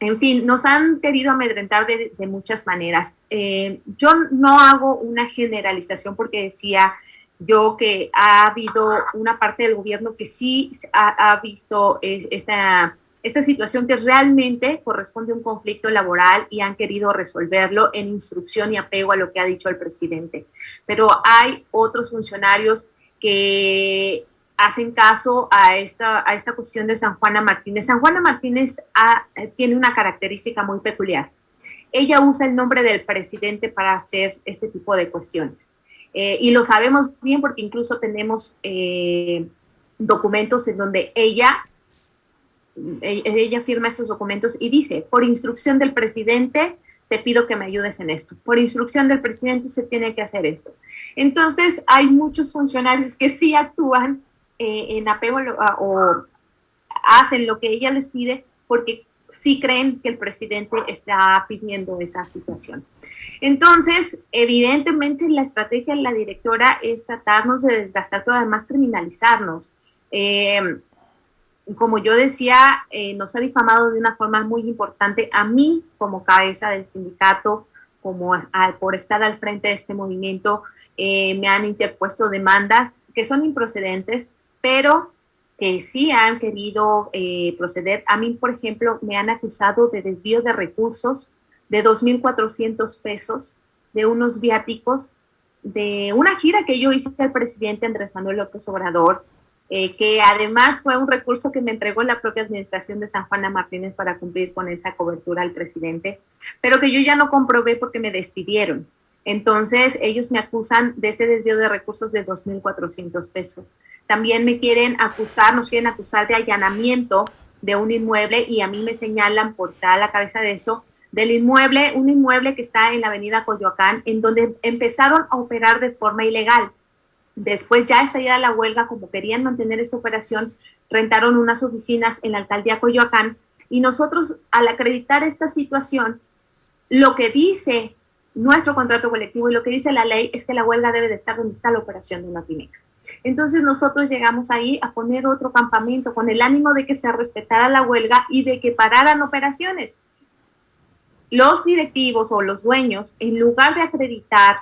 En fin, nos han querido amedrentar de muchas maneras. Yo no hago una generalización porque decía yo que ha habido una parte del gobierno que sí ha visto esta situación que realmente corresponde a un conflicto laboral y han querido resolverlo en instrucción y apego a lo que ha dicho el presidente. Pero hay otros funcionarios que hacen caso a esta cuestión de San Juana Martínez. San Juana Martínez tiene una característica muy peculiar. Ella usa el nombre del presidente para hacer este tipo de cuestiones. Y lo sabemos bien porque incluso tenemos documentos en donde ella firma estos documentos y dice, por instrucción del presidente, te pido que me ayudes en esto. Por instrucción del presidente se tiene que hacer esto. Entonces, hay muchos funcionarios que sí actúan en apego o hacen lo que ella les pide porque sí creen que el presidente está pidiendo esa situación. Entonces, evidentemente la estrategia de la directora es tratarnos de desgastar, pero además criminalizarnos. Como yo decía, nos ha difamado de una forma muy importante a mí como cabeza del sindicato, por estar al frente de este movimiento, me han interpuesto demandas que son improcedentes, pero que sí han querido proceder. A mí, por ejemplo, me han acusado de desvío de recursos de 2,400 pesos, de unos viáticos, de una gira que yo hice al presidente Andrés Manuel López Obrador, que además fue un recurso que me entregó la propia administración de San Juana Martínez para cumplir con esa cobertura al presidente, pero que yo ya no comprobé porque me despidieron. Entonces, ellos me acusan de ese desvío de recursos de 2,400 pesos. También nos quieren acusar de allanamiento de un inmueble y a mí me señalan, por estar a la cabeza de esto, un inmueble que está en la avenida Coyoacán, en donde empezaron a operar de forma ilegal. Después, ya estallada la huelga, como querían mantener esta operación, rentaron unas oficinas en la alcaldía Coyoacán y nosotros, al acreditar esta situación, lo que dice nuestro contrato colectivo y lo que dice la ley es que la huelga debe de estar donde está la operación de Notimex. Entonces nosotros llegamos ahí a poner otro campamento con el ánimo de que se respetara la huelga y de que pararan operaciones. Los directivos o los dueños, en lugar de acreditar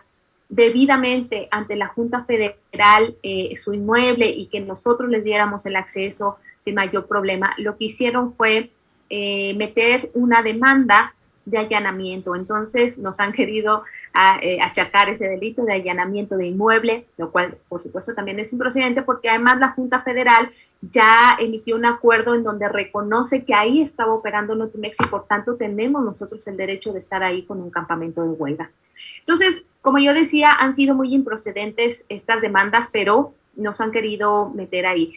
debidamente ante la Junta Federal su inmueble y que nosotros les diéramos el acceso sin mayor problema, lo que hicieron fue meter una demanda de allanamiento. Entonces nos han querido achacar ese delito de allanamiento de inmueble, lo cual por supuesto también es improcedente porque además la Junta Federal ya emitió un acuerdo en donde reconoce que ahí estaba operando Notimex y por tanto tenemos nosotros el derecho de estar ahí con un campamento de huelga. Entonces, como yo decía, han sido muy improcedentes estas demandas, pero nos han querido meter ahí.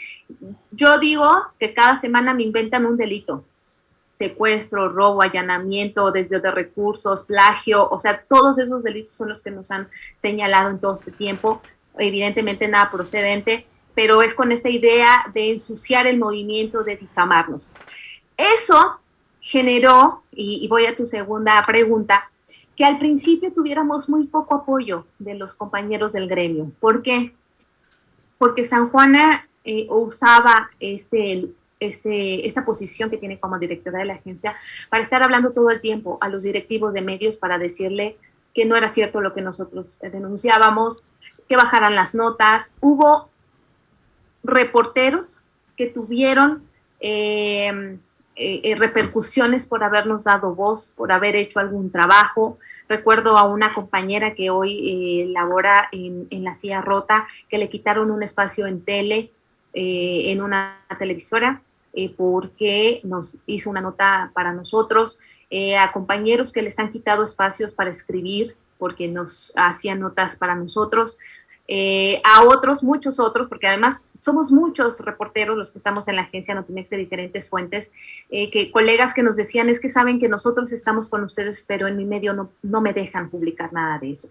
Yo digo que cada semana me inventan un delito. Secuestro, robo, allanamiento, desvío de recursos, plagio, o sea, todos esos delitos son los que nos han señalado en todo este tiempo, evidentemente nada procedente, pero es con esta idea de ensuciar el movimiento, de difamarnos. Eso generó, y voy a tu segunda pregunta, que al principio tuviéramos muy poco apoyo de los compañeros del gremio. ¿Por qué? Porque San Juana usaba esta posición que tiene como directora de la agencia para estar hablando todo el tiempo a los directivos de medios para decirle que no era cierto lo que nosotros denunciábamos, que bajaran las notas. Hubo reporteros que tuvieron repercusiones por habernos dado voz, por haber hecho algún trabajo. Recuerdo a una compañera que hoy labora en La Silla Rota, que le quitaron un espacio en tele, en una televisora, porque nos hizo una nota para nosotros, a compañeros que les han quitado espacios para escribir, porque nos hacían notas para nosotros, a otros, muchos otros, porque además somos muchos reporteros los que estamos en la agencia Notimex de diferentes fuentes, colegas que nos decían, es que saben que nosotros estamos con ustedes, pero en mi medio no me dejan publicar nada de eso.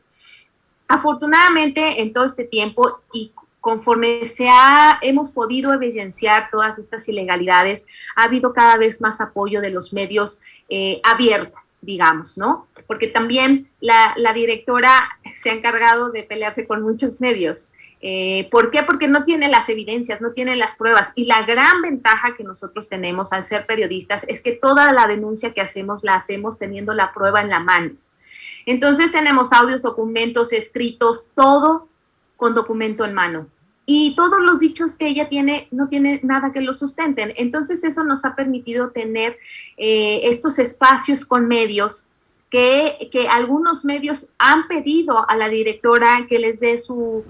Afortunadamente, en todo este tiempo y conforme hemos podido evidenciar todas estas ilegalidades, ha habido cada vez más apoyo de los medios abiertos, digamos, ¿no? Porque también la directora se ha encargado de pelearse con muchos medios. ¿Por qué? Porque no tiene las evidencias, no tiene las pruebas. Y la gran ventaja que nosotros tenemos al ser periodistas es que toda la denuncia que hacemos la hacemos teniendo la prueba en la mano. Entonces tenemos audios, documentos, escritos, todo con documento en mano. Y todos los dichos que ella tiene no tiene nada que lo sustenten. Entonces eso nos ha permitido tener estos espacios con medios que algunos medios han pedido a la directora que les dé su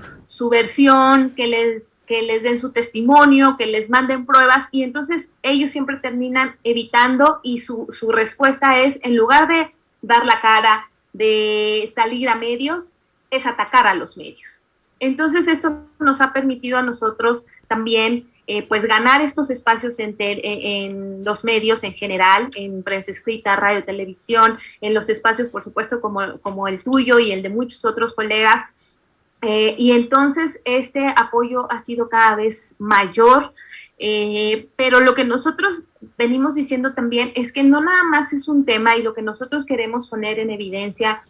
versión, que les den su testimonio, que les manden pruebas, y entonces ellos siempre terminan evitando y su respuesta es, en lugar de dar la cara, de salir a medios, es atacar a los medios. Entonces esto nos ha permitido a nosotros también pues ganar estos espacios en los medios en general, en prensa escrita, radio, televisión, en los espacios por supuesto como el tuyo y el de muchos otros colegas, y entonces este apoyo ha sido cada vez mayor, pero lo que nosotros venimos diciendo también es que no nada más es un tema, y lo que nosotros queremos poner en evidencia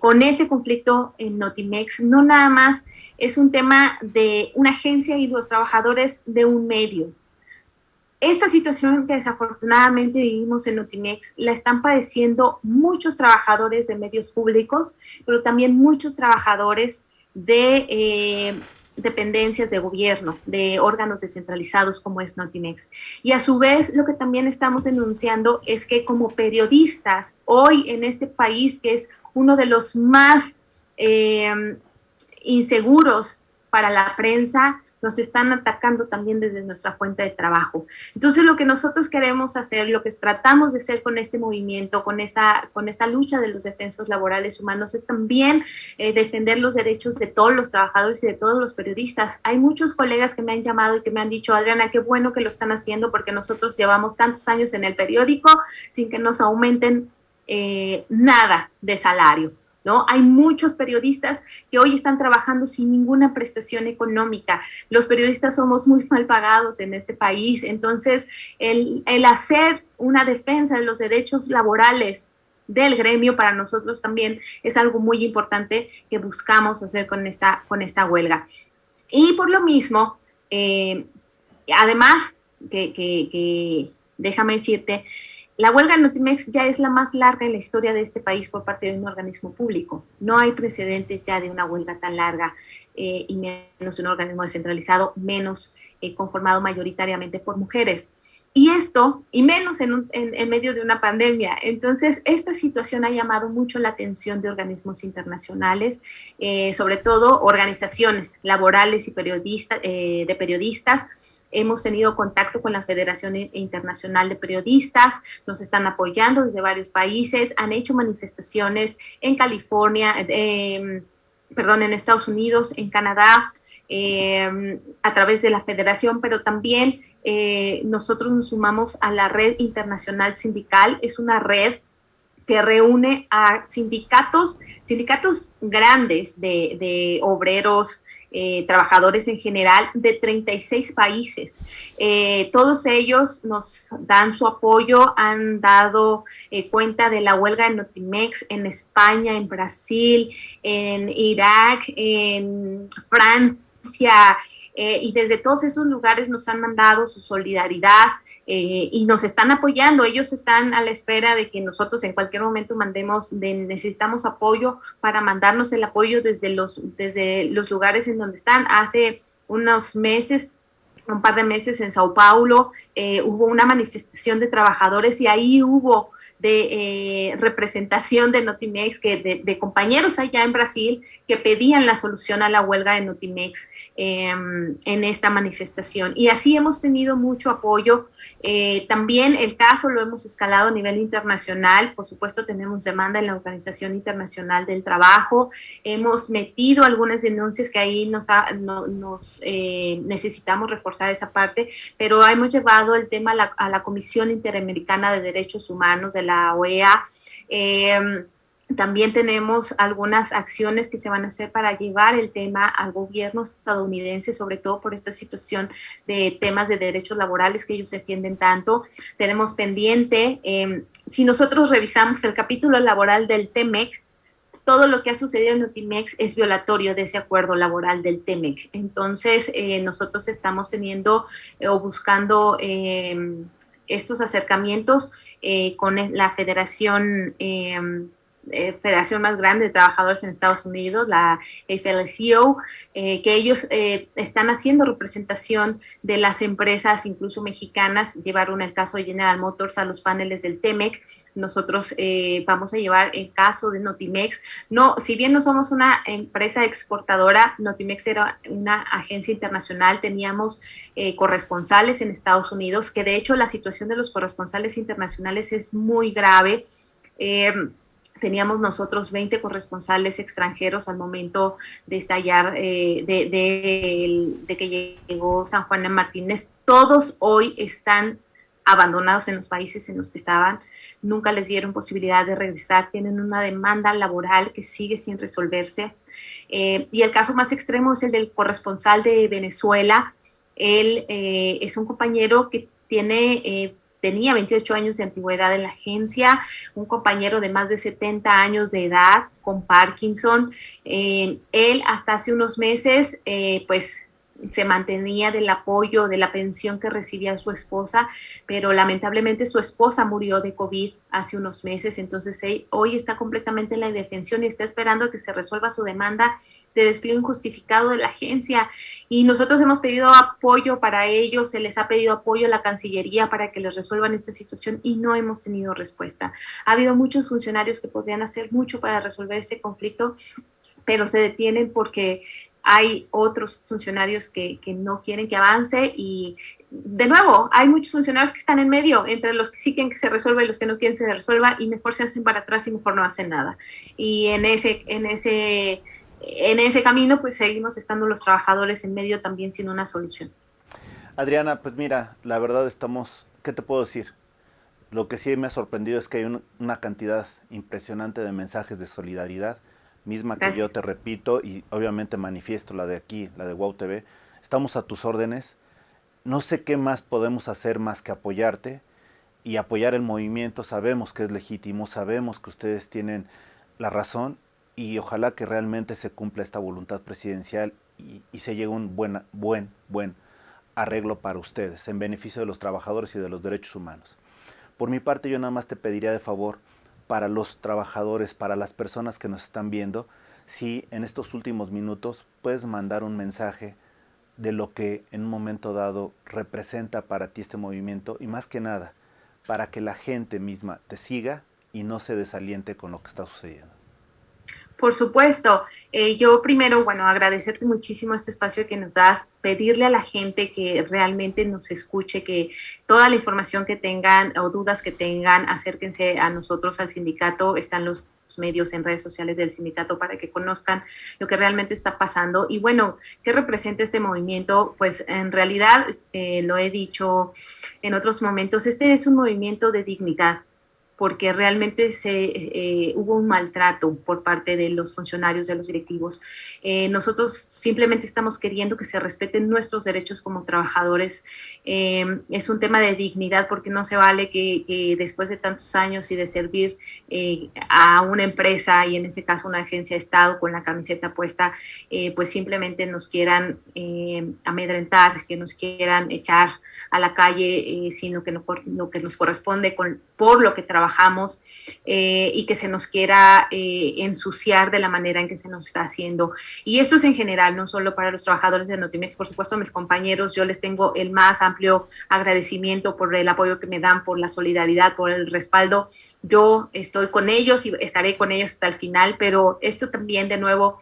con este conflicto en Notimex, no nada más es un tema de una agencia y los trabajadores de un medio. Esta situación que desafortunadamente vivimos en Notimex la están padeciendo muchos trabajadores de medios públicos, pero también muchos trabajadores de dependencias de gobierno, de órganos descentralizados como es Notimex. Y a su vez, lo que también estamos denunciando es que como periodistas, hoy en este país, que es uno de los más inseguros para la prensa, nos están atacando también desde nuestra fuente de trabajo. Entonces, lo que nosotros queremos hacer, lo que tratamos de hacer con este movimiento, con esta lucha de los defensores laborales humanos, es también defender los derechos de todos los trabajadores y de todos los periodistas. Hay muchos colegas que me han llamado y que me han dicho, Adriana, qué bueno que lo están haciendo porque nosotros llevamos tantos años en el periódico sin que nos aumenten nada de salario, ¿no? Hay muchos periodistas que hoy están trabajando sin ninguna prestación económica. Los periodistas somos muy mal pagados en este país, entonces el hacer una defensa de los derechos laborales del gremio para nosotros también es algo muy importante que buscamos hacer con esta huelga. Y por lo mismo, además, que déjame decirte, la huelga en Notimex ya es la más larga en la historia de este país por parte de un organismo público. No hay precedentes ya de una huelga tan larga y menos de un organismo descentralizado, menos conformado mayoritariamente por mujeres. Y esto, y menos en medio de una pandemia. Entonces, esta situación ha llamado mucho la atención de organismos internacionales, sobre todo organizaciones laborales y de periodistas. Hemos tenido contacto con la Federación Internacional de Periodistas, nos están apoyando desde varios países, han hecho manifestaciones en California, en Estados Unidos, en Canadá, a través de la Federación, pero también nosotros nos sumamos a la Red Internacional Sindical. Es una red que reúne a sindicatos grandes de obreros, trabajadores en general, de 36 países. Todos ellos nos dan su apoyo, han dado cuenta de la huelga en Notimex en España, en Brasil, en Irak, en Francia, y desde todos esos lugares nos han mandado su solidaridad, y nos están apoyando. Ellos están a la espera de que nosotros en cualquier momento necesitamos apoyo para mandarnos el apoyo desde los lugares en donde están. Hace unos meses, un par de meses, en Sao Paulo hubo una manifestación de trabajadores y ahí hubo de representación de Notimex, de compañeros allá en Brasil que pedían la solución a la huelga de Notimex en esta manifestación. Y así hemos tenido mucho apoyo. También el caso lo hemos escalado a nivel internacional. Por supuesto, tenemos demanda en la Organización Internacional del Trabajo. Hemos metido algunas denuncias que ahí necesitamos reforzar esa parte, pero hemos llevado el tema a la Comisión Interamericana de Derechos Humanos de la OEA. También tenemos algunas acciones que se van a hacer para llevar el tema al gobierno estadounidense, sobre todo por esta situación de temas de derechos laborales que ellos defienden tanto. Tenemos pendiente, si nosotros revisamos el capítulo laboral del TEMEC, todo lo que ha sucedido en Notimex es violatorio de ese acuerdo laboral del TEMEC. Entonces, nosotros estamos teniendo o buscando estos acercamientos con la federación más grande de trabajadores en Estados Unidos, la AFL-CIO, que ellos están haciendo representación de las empresas, incluso mexicanas. Llevaron el caso de General Motors a los paneles del TEMEC. Nosotros vamos a llevar el caso de Notimex. No, si bien no somos una empresa exportadora, Notimex era una agencia internacional, teníamos corresponsales en Estados Unidos, que de hecho la situación de los corresponsales internacionales es muy grave. Teníamos nosotros 20 corresponsales extranjeros al momento de estallar, de que llegó San Juan Martínez. Todos hoy están abandonados en los países en los que estaban. Nunca les dieron posibilidad de regresar. Tienen una demanda laboral que sigue sin resolverse. Y el caso más extremo es el del corresponsal de Venezuela. Él es un compañero que tenía 28 años de antigüedad en la agencia, un compañero de más de 70 años de edad con Parkinson. Él hasta hace unos meses pues se mantenía del apoyo, de la pensión que recibía su esposa, pero lamentablemente su esposa murió de COVID hace unos meses. Entonces él hoy está completamente en la indefensión y está esperando a que se resuelva su demanda de despido injustificado de la agencia, y nosotros hemos pedido apoyo para ellos, se les ha pedido apoyo a la Cancillería para que les resuelvan esta situación y no hemos tenido respuesta. Ha habido muchos funcionarios que podrían hacer mucho para resolver este conflicto, pero se detienen porque hay otros funcionarios que no quieren que avance y de nuevo, hay muchos funcionarios que están en medio, entre los que sí quieren que se resuelva y los que no quieren que se resuelva, y mejor se hacen para atrás y mejor no hacen nada. Y en ese camino, pues seguimos estando los trabajadores en medio también sin una solución. Adriana, pues mira, la verdad estamos, ¿qué te puedo decir? Lo que sí me ha sorprendido es que hay una cantidad impresionante de mensajes de solidaridad, misma que yo te repito y obviamente manifiesto la de aquí, la de WOW TV. Estamos a tus órdenes. No sé qué más podemos hacer más que apoyarte y apoyar el movimiento. Sabemos que es legítimo, sabemos que ustedes tienen la razón y ojalá que realmente se cumpla esta voluntad presidencial y se llegue a un buen arreglo para ustedes, en beneficio de los trabajadores y de los derechos humanos. Por mi parte, yo nada más te pediría de favor para los trabajadores, para las personas que nos están viendo, si en estos últimos minutos puedes mandar un mensaje de lo que en un momento dado representa para ti este movimiento y más que nada, para que la gente misma te siga y no se desaliente con lo que está sucediendo. Por supuesto. Yo primero, bueno, agradecerte muchísimo este espacio que nos das, pedirle a la gente que realmente nos escuche, que toda la información que tengan o dudas que tengan, acérquense a nosotros, al sindicato, están los medios en redes sociales del sindicato para que conozcan lo que realmente está pasando. Y bueno, ¿qué representa este movimiento? Pues en realidad, lo he dicho en otros momentos, este es un movimiento de dignidad, porque realmente hubo un maltrato por parte de los funcionarios, de los directivos. Nosotros simplemente estamos queriendo que se respeten nuestros derechos como trabajadores. Es un tema de dignidad porque no se vale que después de tantos años y de servir a una empresa y en este caso una agencia de Estado con la camiseta puesta, pues simplemente nos quieran amedrentar, que nos quieran echar a la calle sin lo que nos corresponde por lo que trabajamos y que se nos quiera ensuciar de la manera en que se nos está haciendo. Y esto es en general, no solo para los trabajadores de Notimex, por supuesto a mis compañeros, yo les tengo el más amplio agradecimiento por el apoyo que me dan, por la solidaridad, por el respaldo. Yo estoy con ellos y estaré con ellos hasta el final, pero esto también de nuevo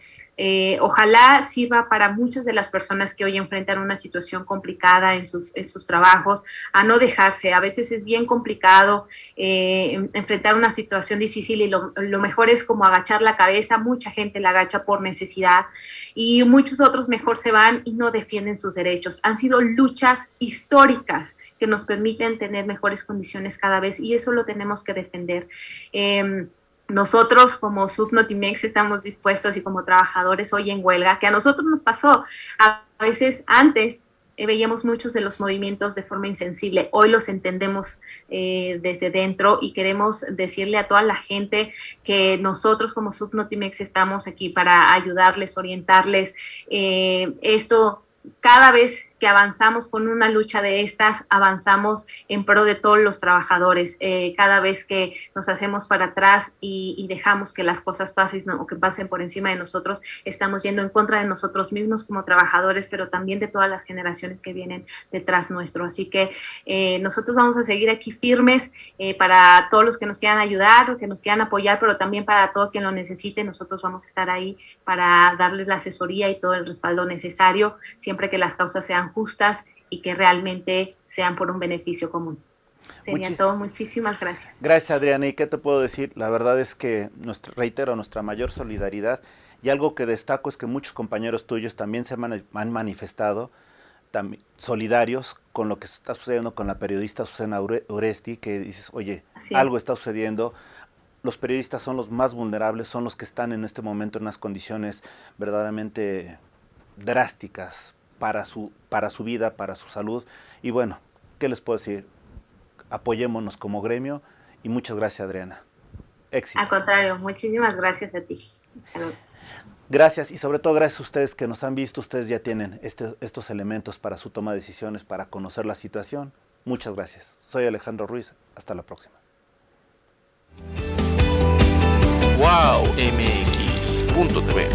ojalá sirva para muchas de las personas que hoy enfrentan una situación complicada en sus trabajos, a no dejarse. A veces es bien complicado enfrentar una situación difícil y lo mejor es como agachar la cabeza. Mucha gente la agacha por necesidad y muchos otros mejor se van y no defienden sus derechos. Han sido luchas históricas que nos permiten tener mejores condiciones cada vez y eso lo tenemos que defender. Nosotros como Subnotimex estamos dispuestos y como trabajadores hoy en huelga, que a nosotros nos pasó, a veces antes veíamos muchos de los movimientos de forma insensible, hoy los entendemos desde dentro y queremos decirle a toda la gente que nosotros como Subnotimex estamos aquí para ayudarles, orientarles. Esto cada vez que avanzamos con una lucha de estas, avanzamos en pro de todos los trabajadores. Cada vez que nos hacemos para atrás y dejamos que las cosas pasen o que pasen por encima de nosotros, estamos yendo en contra de nosotros mismos como trabajadores, pero también de todas las generaciones que vienen detrás nuestro. Así que nosotros vamos a seguir aquí firmes para todos los que nos quieran ayudar o que nos quieran apoyar, pero también para todo quien lo necesite. Nosotros vamos a estar ahí para darles la asesoría y todo el respaldo necesario, siempre que las causas sean justas y que realmente sean por un beneficio común. Sería todo. Muchísimas gracias. Gracias, Adriana. ¿Y qué te puedo decir? La verdad es que, reitero, nuestra mayor solidaridad, y algo que destaco es que muchos compañeros tuyos también se han manifestado solidarios con lo que está sucediendo con la periodista Susana Uresti, que dices, oye, algo está sucediendo. Los periodistas son los más vulnerables, son los que están en este momento en unas condiciones verdaderamente drásticas para su vida, para su salud. Y bueno, ¿qué les puedo decir? Apoyémonos como gremio y muchas gracias, Adriana. Éxito. Al contrario, muchísimas gracias a ti. Salud. Gracias y sobre todo gracias a ustedes que nos han visto. Ustedes ya tienen estos elementos para su toma de decisiones, para conocer la situación. Muchas gracias. Soy Alejandro Ruiz. Hasta la próxima. WOW MX.tv